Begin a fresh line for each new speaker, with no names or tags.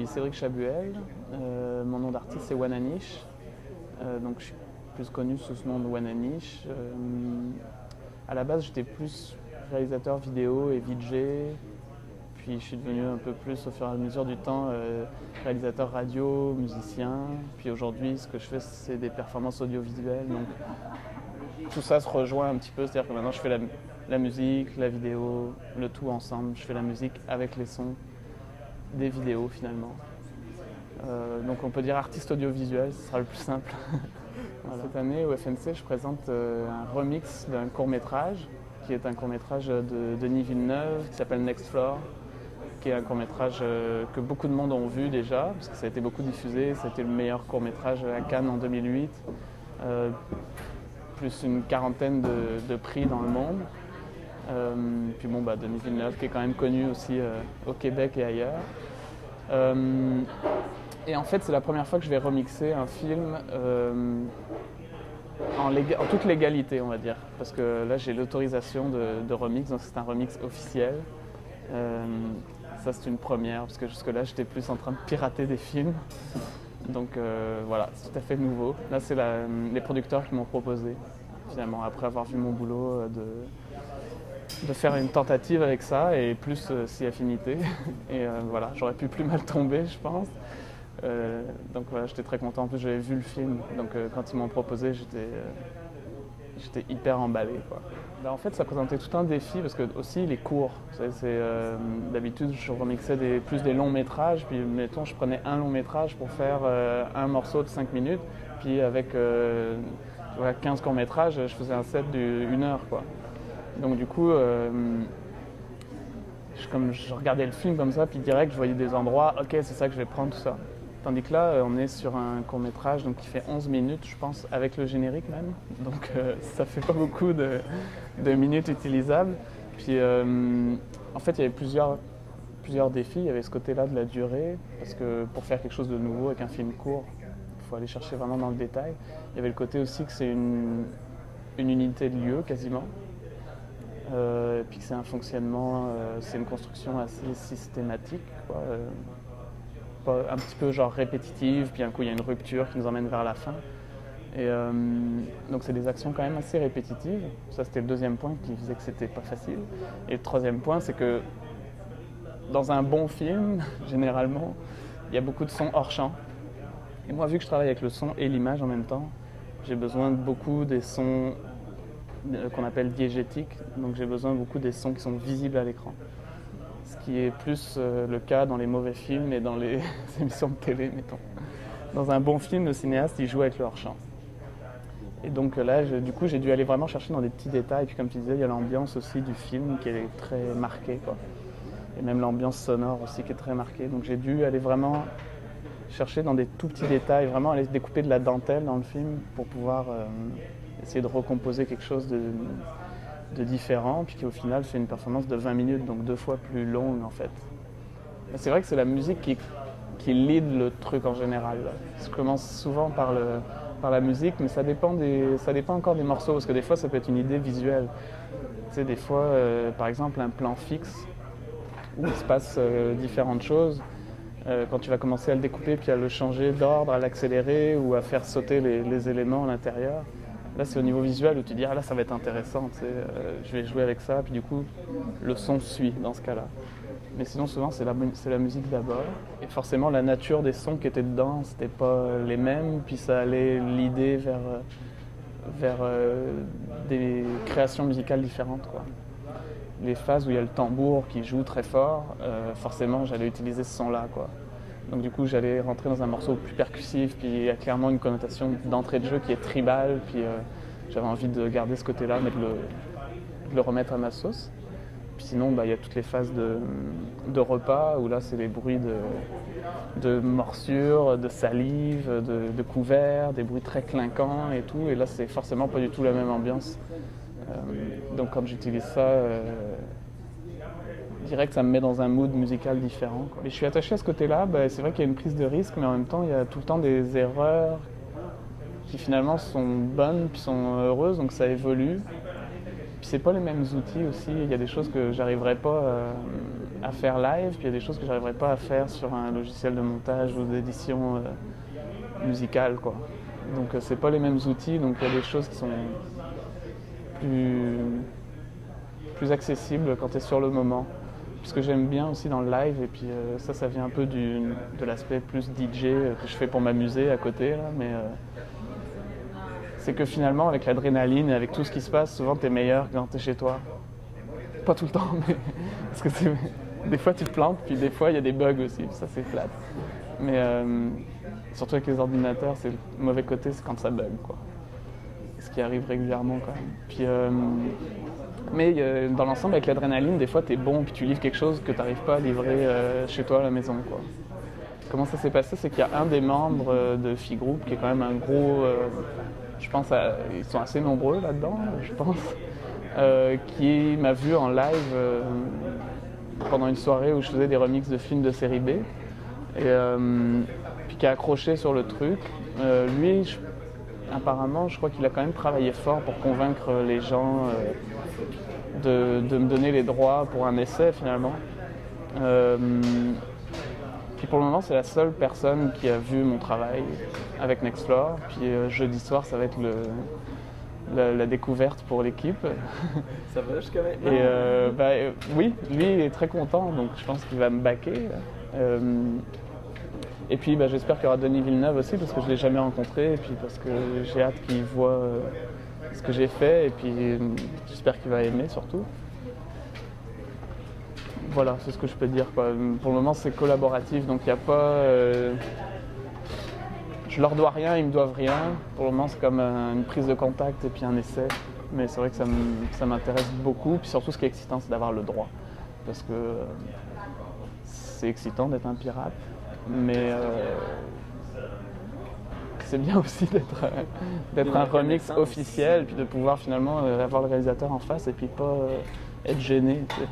suis Cédric Chabuel, mon nom d'artiste c'est Wananish, donc je suis plus connu sous ce nom de Wananish. À la base j'étais plus réalisateur vidéo et VJ, puis je suis devenu un peu plus au fur et à mesure du temps réalisateur radio, musicien, puis aujourd'hui ce que je fais c'est des performances audiovisuelles, donc tout ça se rejoint un petit peu, c'est-à-dire que maintenant je fais la musique, la vidéo, le tout ensemble, je fais la musique avec les sons des vidéos finalement. Donc on peut dire artiste audiovisuel, ce sera le plus simple. Voilà. Cette année au FNC je présente un remix d'un court-métrage qui est un court-métrage de Denis Villeneuve qui s'appelle Next Floor, qui est un court-métrage que beaucoup de monde ont vu déjà, parce que ça a été beaucoup diffusé, c'était le meilleur court-métrage à Cannes en 2008, plus une quarantaine de prix dans le monde. Puis bon, Denis Villeneuve qui est quand même connu aussi au Québec et ailleurs. Et en fait c'est la première fois que je vais remixer un film en toute légalité on va dire, parce que là j'ai l'autorisation de remix, donc c'est un remix officiel. Ça c'est une première, parce que jusque là j'étais plus en train de pirater des films. Donc voilà, c'est tout à fait nouveau. Là c'est les producteurs qui m'ont proposé finalement, après avoir vu mon boulot, de faire une tentative avec ça et plus si affinité. Et voilà, j'aurais pu plus mal tomber je pense. Donc voilà, j'étais très content. En plus j'avais vu le film, donc quand ils m'ont proposé j'étais hyper emballé, quoi. En fait ça présentait tout un défi parce que aussi il est court. D'habitude je remixais plus des longs métrages, puis mettons je prenais un long métrage pour faire un morceau de 5 minutes, puis avec 15 courts métrages je faisais un set d'1 heure, quoi. Donc du coup je regardais le film comme ça, puis direct je voyais des endroits, ok c'est ça que je vais prendre, tout ça. Tandis que là on est sur un court-métrage donc, qui fait 11 minutes je pense, avec le générique même, donc ça fait pas beaucoup de minutes utilisables. Puis en fait il y avait plusieurs défis. Il y avait ce côté-là de la durée, parce que pour faire quelque chose de nouveau avec un film court, il faut aller chercher vraiment dans le détail. Il y avait le côté aussi que c'est une unité de lieu quasiment. Et puis que c'est un fonctionnement, c'est une construction assez systématique, quoi. Un petit peu genre répétitive, puis un coup il y a une rupture qui nous emmène vers la fin. Et donc c'est des actions quand même assez répétitives. Ça c'était le deuxième point qui faisait que c'était pas facile. Et le troisième point c'est que dans un bon film, généralement, il y a beaucoup de sons hors champ. Et moi vu que je travaille avec le son et l'image en même temps, j'ai besoin de beaucoup des sons qu'on appelle diégétiques, donc j'ai besoin beaucoup des sons qui sont visibles à l'écran. Ce qui est plus le cas dans les mauvais films et dans les émissions de télé, mettons. Dans un bon film, le cinéaste, il joue avec le hors-champ. Et donc là, du coup, j'ai dû aller vraiment chercher dans des petits détails. Et puis comme tu disais, il y a l'ambiance aussi du film qui est très marquée, quoi. Et même l'ambiance sonore aussi qui est très marquée. Donc j'ai dû aller vraiment chercher dans des tout petits détails, vraiment aller découper de la dentelle dans le film pour pouvoir essayer de recomposer quelque chose de différent, puis qui au final fait une performance de 20 minutes, donc 2 fois plus longue en fait. Mais c'est vrai que c'est la musique qui lead le truc en général. Je commence souvent par la musique, mais ça dépend encore des morceaux, parce que des fois ça peut être une idée visuelle. Tu sais, des fois, par exemple, un plan fixe, où il se passe différentes choses, quand tu vas commencer à le découper, puis à le changer d'ordre, à l'accélérer, ou à faire sauter les éléments à l'intérieur. Là, c'est au niveau visuel où tu dis « Ah là, ça va être intéressant, tu sais, je vais jouer avec ça », puis du coup, le son suit dans ce cas-là. Mais sinon, souvent, c'est la musique d'abord. Et forcément, la nature des sons qui étaient dedans, c'était pas les mêmes, puis ça allait l'idée vers des créations musicales différentes, quoi. Les phases où il y a le tambour qui joue très fort, forcément, j'allais utiliser ce son-là, quoi. Donc du coup, j'allais rentrer dans un morceau plus percussif, puis il y a clairement une connotation d'entrée de jeu qui est tribale, puis j'avais envie de garder ce côté-là, mais de le remettre à ma sauce. Puis sinon, il y a toutes les phases de repas, où là, c'est les bruits de morsures, de salive, de couverts, des bruits très clinquants et tout, et là, c'est forcément pas du tout la même ambiance. Donc quand j'utilise ça, direct ça me met dans un mood musical différent, quoi. Mais je suis attaché à ce côté-là, c'est vrai qu'il y a une prise de risque, mais en même temps il y a tout le temps des erreurs qui finalement sont bonnes puis sont heureuses, donc ça évolue. Puis c'est pas les mêmes outils aussi, il y a des choses que j'arriverais pas à faire live, puis il y a des choses que j'arriverais pas à faire sur un logiciel de montage ou d'édition musicale, quoi. Donc c'est pas les mêmes outils, donc il y a des choses qui sont plus accessibles quand tu es sur le moment. Ce que j'aime bien aussi dans le live, et puis ça vient un peu de l'aspect plus DJ que je fais pour m'amuser à côté, là, mais c'est que finalement avec l'adrénaline et avec tout ce qui se passe, souvent tu es meilleur quand tu es chez toi. Pas tout le temps, mais parce que des fois tu te plantes, puis des fois il y a des bugs aussi, ça c'est flat. Mais surtout avec les ordinateurs, c'est le mauvais côté, c'est quand ça bug, quoi. Ce qui arrive régulièrement quand même. Puis, mais dans l'ensemble, avec l'adrénaline, des fois t'es bon, puis tu livres quelque chose que t'arrives pas à livrer chez toi à la maison, quoi. Comment ça s'est passé, c'est qu'il y a un des membres de Phi Group qui est quand même un gros, je pense, ils sont assez nombreux là-dedans, je pense. Qui m'a vu en live pendant une soirée où je faisais des remixes de films de série B, et puis qui a accroché sur le truc. Lui, apparemment, je crois qu'il a quand même travaillé fort pour convaincre les gens de me donner les droits pour un essai finalement. Puis pour le moment, c'est la seule personne qui a vu mon travail avec Nextfloor. Puis jeudi soir, ça va être la découverte pour l'équipe.
Ça va jusqu'à maintenant?
Et oui, lui il est très content, donc je pense qu'il va me backer. Et puis j'espère qu'il y aura Denis Villeneuve aussi, parce que je ne l'ai jamais rencontré, et puis parce que j'ai hâte qu'il voit ce que j'ai fait, et puis j'espère qu'il va aimer surtout. Voilà, c'est ce que je peux dire, quoi. Pour le moment c'est collaboratif, donc il n'y a pas... Je leur dois rien, ils me doivent rien. Pour le moment, c'est comme une prise de contact et puis un essai. Mais c'est vrai que ça m'intéresse beaucoup. Puis surtout, ce qui est excitant, c'est d'avoir le droit. Parce que c'est excitant d'être un pirate. Mais c'est bien aussi d'être un remix officiel. Puis de pouvoir finalement avoir le réalisateur en face et puis pas être gêné. Tu sais.